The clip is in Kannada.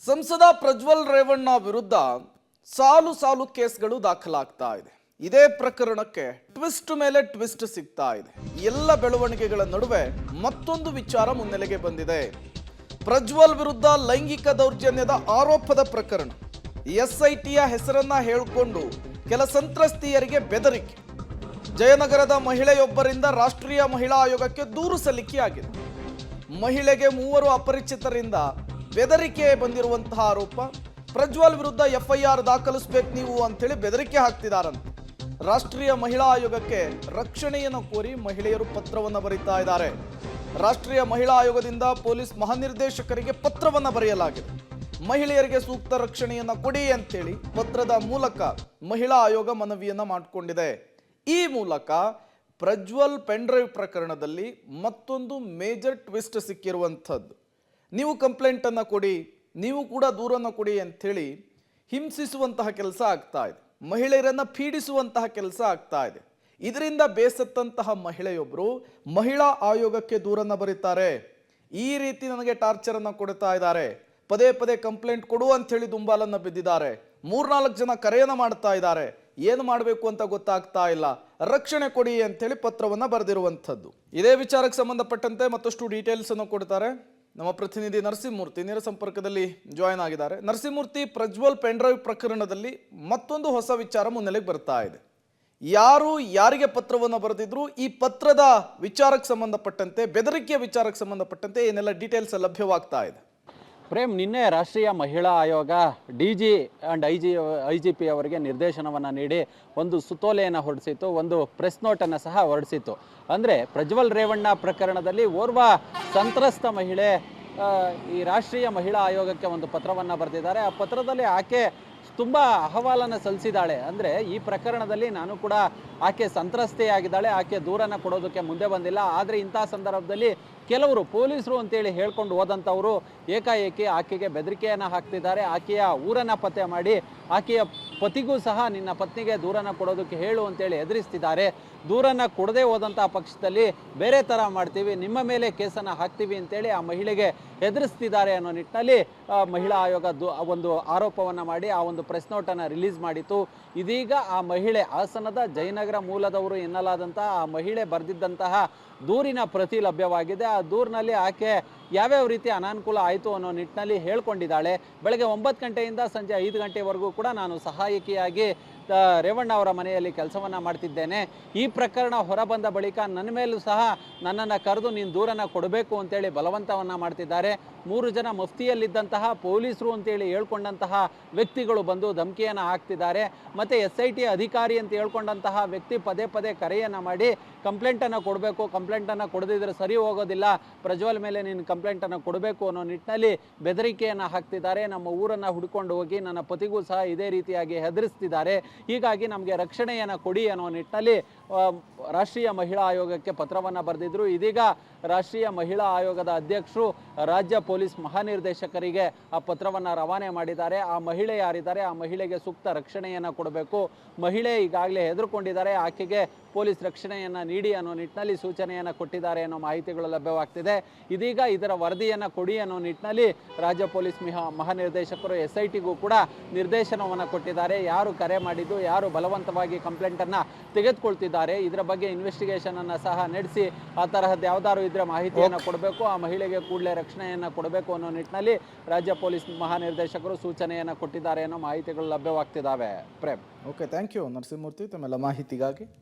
ಸಂಸದ ಪ್ರಜ್ವಲ್ ರೇವಣ್ಣ ವಿರುದ್ಧ ಸಾಲು ಸಾಲು ಕೇಸ್ಗಳು ದಾಖಲಾಗ್ತಾ ಇದೆ. ಇದೇ ಪ್ರಕರಣಕ್ಕೆ ಟ್ವಿಸ್ಟ್ ಮೇಲೆ ಟ್ವಿಸ್ಟ್ ಸಿಗ್ತಾ ಇದೆ. ಎಲ್ಲ ಬೆಳವಣಿಗೆಗಳ ನಡುವೆ ಮತ್ತೊಂದು ವಿಚಾರ ಮುನ್ನೆಲೆಗೆ ಬಂದಿದೆ. ಪ್ರಜ್ವಲ್ ವಿರುದ್ಧ ಲೈಂಗಿಕ ದೌರ್ಜನ್ಯದ ಆರೋಪದ ಪ್ರಕರಣ. ಎಸ್ಐಟಿಯ ಹೆಸರನ್ನ ಹೇಳಿಕೊಂಡು ಕೆಲ ಸಂತ್ರಸ್ತಿಯರಿಗೆ ಬೆದರಿಕೆ. ಜಯನಗರದ ಮಹಿಳೆಯೊಬ್ಬರಿಂದ ರಾಷ್ಟ್ರೀಯ ಮಹಿಳಾ ಆಯೋಗಕ್ಕೆ ದೂರು ಸಲ್ಲಿಕೆಯಾಗಿದೆ. ಮಹಿಳೆಗೆ 3 ಅಪರಿಚಿತರಿಂದ ಬೆದರಿಕೆ ಬಂದಿರುವಂತಹ ಆರೋಪ. ಪ್ರಜ್ವಲ್ ವಿರುದ್ಧ ಎಫ್ಐಆರ್ ದಾಖಲಿಸಬೇಕು ನೀವು ಅಂತೇಳಿ ಬೆದರಿಕೆ ಹಾಕ್ತಿದಾರಂತೆ. ರಾಷ್ಟ್ರೀಯ ಮಹಿಳಾ ಆಯೋಗಕ್ಕೆ ರಕ್ಷಣೆಯನ್ನು ಕೋರಿ ಮಹಿಳೆಯರು ಪತ್ರವನ್ನು ಬರೀತಾ ಇದ್ದಾರೆ. ರಾಷ್ಟ್ರೀಯ ಮಹಿಳಾ ಆಯೋಗದಿಂದ ಪೊಲೀಸ್ ಮಹಾನಿರ್ದೇಶಕರಿಗೆ ಪತ್ರವನ್ನು ಬರೆಯಲಾಗಿದೆ. ಮಹಿಳೆಯರಿಗೆ ಸೂಕ್ತ ರಕ್ಷಣೆಯನ್ನು ಕೊಡಿ ಅಂತೇಳಿ ಪತ್ರದ ಮೂಲಕ ಮಹಿಳಾ ಆಯೋಗ ಮನವಿಯನ್ನು ಮಾಡಿಕೊಂಡಿದೆ. ಈ ಮೂಲಕ ಪ್ರಜ್ವಲ್ ಪೆನ್ಡ್ರೈವ್ ಪ್ರಕರಣದಲ್ಲಿ ಮತ್ತೊಂದು ಮೇಜರ್ ಟ್ವಿಸ್ಟ್ ಸಿಕ್ಕಿರುವಂಥದ್ದು. ನೀವು ಕಂಪ್ಲೇಂಟನ್ನು ಕೊಡಿ, ನೀವು ಕೂಡ ದೂರನ್ನು ಕೊಡಿ ಅಂಥೇಳಿ ಹಿಂಸಿಸುವಂತಹ ಕೆಲಸ ಆಗ್ತಾ ಇದೆ. ಮಹಿಳೆಯರನ್ನು ಪೀಡಿಸುವಂತಹ ಕೆಲಸ ಆಗ್ತಾ ಇದೆ. ಇದರಿಂದ ಬೇಸತ್ತಂತಹ ಮಹಿಳೆಯೊಬ್ಬರು ಮಹಿಳಾ ಆಯೋಗಕ್ಕೆ ದೂರನ್ನು ಬರೀತಾರೆ. ಈ ರೀತಿ ನನಗೆ ಟಾರ್ಚರನ್ನು ಕೊಡ್ತಾ ಇದ್ದಾರೆ, ಪದೇ ಪದೇ ಕಂಪ್ಲೇಂಟ್ ಕೊಡು ಅಂಥೇಳಿ ದುಂಬಾಲನ್ನು ಬಿದ್ದಿದ್ದಾರೆ, 3-4 ಜನ ಕರೆಯನ್ನು ಮಾಡ್ತಾ ಇದ್ದಾರೆ, ಏನು ಮಾಡಬೇಕು ಅಂತ ಗೊತ್ತಾಗ್ತಾ ಇಲ್ಲ, ರಕ್ಷಣೆ ಕೊಡಿ ಅಂತೇಳಿ ಪತ್ರವನ್ನು ಬರೆದಿರುವಂಥದ್ದು. ಇದೇ ವಿಚಾರಕ್ಕೆ ಸಂಬಂಧಪಟ್ಟಂತೆ ಮತ್ತಷ್ಟು ಡೀಟೇಲ್ಸ್ ಅನ್ನು ಕೊಡ್ತಾರೆ ನಮ್ಮ ಪ್ರತಿನಿಧಿ ನರಸಿಂಹಮೂರ್ತಿ. ನೇರ ಸಂಪರ್ಕದಲ್ಲಿ ಜಾಯ್ನ್ ಆಗಿದ್ದಾರೆ. ನರಸಿಂಹಮೂರ್ತಿ, ಪ್ರಜ್ವಲ್ ಪೆನ್ಡ್ರೈವ್ ಪ್ರಕರಣದಲ್ಲಿ ಮತ್ತೊಂದು ಹೊಸ ವಿಚಾರ ಮುನ್ನೆಲೆಗೆ ಬರ್ತಾ ಇದೆ. ಯಾರು ಯಾರಿಗೆ ಪತ್ರವನ್ನು ಬರೆದಿದ್ರು, ಈ ಪತ್ರದ ವಿಚಾರಕ್ಕೆ ಸಂಬಂಧಪಟ್ಟಂತೆ, ಬೆದರಿಕೆಯ ವಿಚಾರಕ್ಕೆ ಸಂಬಂಧಪಟ್ಟಂತೆ ಏನೆಲ್ಲ ಡೀಟೇಲ್ಸ್ ಲಭ್ಯವಾಗ್ತಾ ಇದೆ? ಪ್ರೇಮ್, ನಿನ್ನೆ ರಾಷ್ಟ್ರೀಯ ಮಹಿಳಾ ಆಯೋಗ DG ಆ್ಯಂಡ್ IGP ಅವರಿಗೆ ನಿರ್ದೇಶನವನ್ನು ನೀಡಿ ಒಂದು ಸುತ್ತೋಲೆಯನ್ನು ಹೊರಡಿಸಿತ್ತು, ಒಂದು ಪ್ರೆಸ್ ನೋಟನ್ನು ಸಹ ಹೊರಡಿಸಿತ್ತು. ಅಂದರೆ ಪ್ರಜ್ವಲ್ ರೇವಣ್ಣ ಪ್ರಕರಣದಲ್ಲಿ ಓರ್ವ ಸಂತ್ರಸ್ತ ಮಹಿಳೆ ಈ ರಾಷ್ಟ್ರೀಯ ಮಹಿಳಾ ಆಯೋಗಕ್ಕೆ ಒಂದು ಪತ್ರವನ್ನು ಬರೆದಿದ್ದಾರೆ. ಆ ಪತ್ರದಲ್ಲಿ ಆಕೆ ತುಂಬ ಅಹವಾಲನ್ನು ಸಲ್ಲಿಸಿದ್ದಾಳೆ. ಅಂದರೆ ಈ ಪ್ರಕರಣದಲ್ಲಿ ನಾನು ಕೂಡ ಆಕೆ ಸಂತ್ರಸ್ತೆಯಾಗಿದ್ದಾಳೆ, ಆಕೆ ದೂರನ್ನು ಕೊಡೋದಕ್ಕೆ ಮುಂದೆ ಬಂದಿಲ್ಲ. ಆದರೆ ಇಂಥ ಸಂದರ್ಭದಲ್ಲಿ ಕೆಲವರು ಪೊಲೀಸರು ಅಂತೇಳಿ ಹೇಳ್ಕೊಂಡು ಹೋದಂಥವರು ಏಕಾಏಕಿ ಆಕೆಗೆ ಬೆದರಿಕೆಯನ್ನು ಹಾಕ್ತಿದ್ದಾರೆ. ಆಕೆಯ ಊರನ್ನು ಪತ್ತೆ ಮಾಡಿ ಆಕೆಯ ಪತಿಗೂ ಸಹ ನಿನ್ನ ಪತ್ನಿಗೆ ದೂರನ್ನು ಕೊಡೋದಕ್ಕೆ ಹೇಳು ಅಂತೇಳಿ ಎದುರಿಸ್ತಿದ್ದಾರೆ. ದೂರನ್ನು ಕೊಡದೆ ಹೋದಂಥ ಪಕ್ಷದಲ್ಲಿ ಬೇರೆ ಥರ ಮಾಡ್ತೀವಿ, ನಿಮ್ಮ ಮೇಲೆ ಕೇಸನ್ನು ಹಾಕ್ತೀವಿ ಅಂತೇಳಿ ಆ ಮಹಿಳೆಗೆ ಎದುರಿಸ್ತಿದ್ದಾರೆ ಅನ್ನೋ ನಿಟ್ಟಿನಲ್ಲಿ ಮಹಿಳಾ ಆಯೋಗ ಒಂದು ಆರೋಪವನ್ನು ಮಾಡಿ ಆ ಒಂದು ಪ್ರೆಸ್ ನೋಟನ್ನು ರಿಲೀಸ್ ಮಾಡಿತ್ತು. ಇದೀಗ ಆ ಮಹಿಳೆ ಹಾಸನದ ಜಯನಗರ ಮೂಲದವರು ಎನ್ನಲಾದಂಥ ಆ ಮಹಿಳೆ ಬರೆದಿದ್ದಂತಹ ದೂರಿನ ಪ್ರತಿ ಲಭ್ಯವಾಗಿದೆ. ಆ ದೂರಿನಲ್ಲಿ ಆಕೆ ಯಾವ್ಯಾವ ರೀತಿ ಅನಾನುಕೂಲ ಆಯಿತು ಅನ್ನೋ ನಿಟ್ಟಿನಲ್ಲಿ ಹೇಳ್ಕೊಂಡಿದ್ದಾಳೆ. ಬೆಳಗ್ಗೆ 9 ಗಂಟೆಯಿಂದ ಸಂಜೆ 5 ಗಂಟೆವರೆಗೂ ಕೂಡ ನಾನು ಸಹಾಯಕಿಯಾಗಿ ರೇವಣ್ಣ ಅವರ ಮನೆಯಲ್ಲಿ ಕೆಲಸವನ್ನು ಮಾಡ್ತಿದ್ದೇನೆ. ಈ ಪ್ರಕರಣ ಹೊರಬಂದ ಬಳಿಕ ನನ್ನ ಮೇಲೂ ಸಹ ನನ್ನನ್ನು ಕರೆದು ನೀನು ದೂರನ್ನು ಕೊಡಬೇಕು ಅಂತೇಳಿ ಬಲವಂತವನ್ನು ಮಾಡ್ತಿದ್ದಾರೆ. 3 ಜನ ಮಫ್ತಿಯಲ್ಲಿದ್ದಂತಹ ಪೊಲೀಸರು ಅಂತೇಳಿ ಹೇಳ್ಕೊಂಡಂತಹ ವ್ಯಕ್ತಿಗಳು ಬಂದು ಧಮಕಿಯನ್ನು ಹಾಕ್ತಿದ್ದಾರೆ. ಮತ್ತು SIT ಅಧಿಕಾರಿ ಅಂತ ಹೇಳ್ಕೊಂಡಂತಹ ವ್ಯಕ್ತಿ ಪದೇ ಪದೇ ಕರೆಯನ್ನು ಮಾಡಿ ಕಂಪ್ಲೇಂಟನ್ನು ಕೊಡಬೇಕು, ಕಂಪ್ಲೇಂಟನ್ನು ಕೊಡದಿದ್ರೆ ಸರಿ ಹೋಗೋದಿಲ್ಲ, ಪ್ರಜ್ವಲ್ ಮೇಲೆ ನೀನು ಕಂಪ್ಲೇಂಟನ್ನು ಕೊಡಬೇಕು ಅನ್ನೋ ನಿಟ್ಟಿನಲ್ಲಿ ಬೆದರಿಕೆಯನ್ನು ಹಾಕ್ತಿದ್ದಾರೆ. ನಮ್ಮ ಊರನ್ನು ಹುಡ್ಕೊಂಡು ಹೋಗಿ ನನ್ನ ಪತಿಗೂ ಸಹ ಇದೇ ರೀತಿಯಾಗಿ ಹೆದರಿಸ್ತಿದ್ದಾರೆ. ಹೀಗಾಗಿ ನಮಗೆ ರಕ್ಷಣೆಯನ್ನು ಕೊಡಿ ಅನ್ನೋ ನಿಟ್ಟಿನಲ್ಲಿ ರಾಷ್ಟ್ರೀಯ ಮಹಿಳಾ ಆಯೋಗಕ್ಕೆ ಪತ್ರವನ್ನು ಬರೆದಿದ್ರು. ಇದೀಗ ರಾಷ್ಟ್ರೀಯ ಮಹಿಳಾ ಆಯೋಗದ ಅಧ್ಯಕ್ಷರು ರಾಜ್ಯ ಪೊಲೀಸ್ ಮಹಾನಿರ್ದೇಶಕರಿಗೆ ಆ ಪತ್ರವನ್ನು ರವಾನೆ ಮಾಡಿದ್ದಾರೆ. ಆ ಮಹಿಳೆ ಯಾರಿದ್ದಾರೆ, ಆ ಮಹಿಳೆಗೆ ಸೂಕ್ತ ರಕ್ಷಣೆಯನ್ನು ಕೊಡಬೇಕು, ಮಹಿಳೆ ಈಗಾಗಲೇ ಹೆದರ್ಕೊಂಡಿದ್ದಾರೆ, ಆಕೆಗೆ ಪೊಲೀಸ್ ರಕ್ಷಣೆಯನ್ನು ನೀಡಿ ಅನ್ನೋ ನಿಟ್ಟಿನಲ್ಲಿ ಸೂಚನೆಯನ್ನು ಕೊಟ್ಟಿದ್ದಾರೆ ಅನ್ನೋ ಮಾಹಿತಿಗಳು ಲಭ್ಯವಾಗ್ತಿದೆ. ಇದೀಗ ಇದರ ವರದಿಯನ್ನು ಕೊಡಿ ಅನ್ನೋ ನಿಟ್ಟಿನಲ್ಲಿ ರಾಜ್ಯ ಪೊಲೀಸ್ ಮಹಾನಿರ್ದೇಶಕರು SITಗೂ ಕೂಡ ನಿರ್ದೇಶನವನ್ನು ಕೊಟ್ಟಿದ್ದಾರೆ. ಯಾರು ಕರೆ ಮಾಡಿದ್ದು, ಯಾರು ಬಲವಂತವಾಗಿ ಕಂಪ್ಲೇಂಟನ್ನು ತೆಗೆದುಕೊಳ್ತಿದ್ದಾರೆ, ಇದರ ಬಗ್ಗೆ ಇನ್ವೆಸ್ಟಿಗೇಷನ್ ಅನ್ನು ಸಹ ನಡೆಸಿ ಆ ತರಹದ್ದು ಯಾವ್ದಾದ್ರು ಇದ್ರೆ ಮಾಹಿತಿಯನ್ನು ಕೊಡಬೇಕು, ಆ ಮಹಿಳೆಗೆ ಕೂಡಲೇ ರಕ್ಷಣೆಯನ್ನು ಕೊಡಬೇಕು ಅನ್ನೋ ನಿಟ್ಟಿನಲ್ಲಿ ರಾಜ್ಯ ಪೊಲೀಸ್ ಮಹಾನಿರ್ದೇಶಕರು ಸೂಚನೆಯನ್ನು ಕೊಟ್ಟಿದ್ದಾರೆ ಅನ್ನೋ ಮಾಹಿತಿಗಳು ಲಭ್ಯವಾಗ್ತಿದ್ದಾವೆ. Prem, okay, thank you Narasimhamurthy ತಮ್ಮೆಲ್ಲ ಮಾಹಿತಿಗಾಗಿ.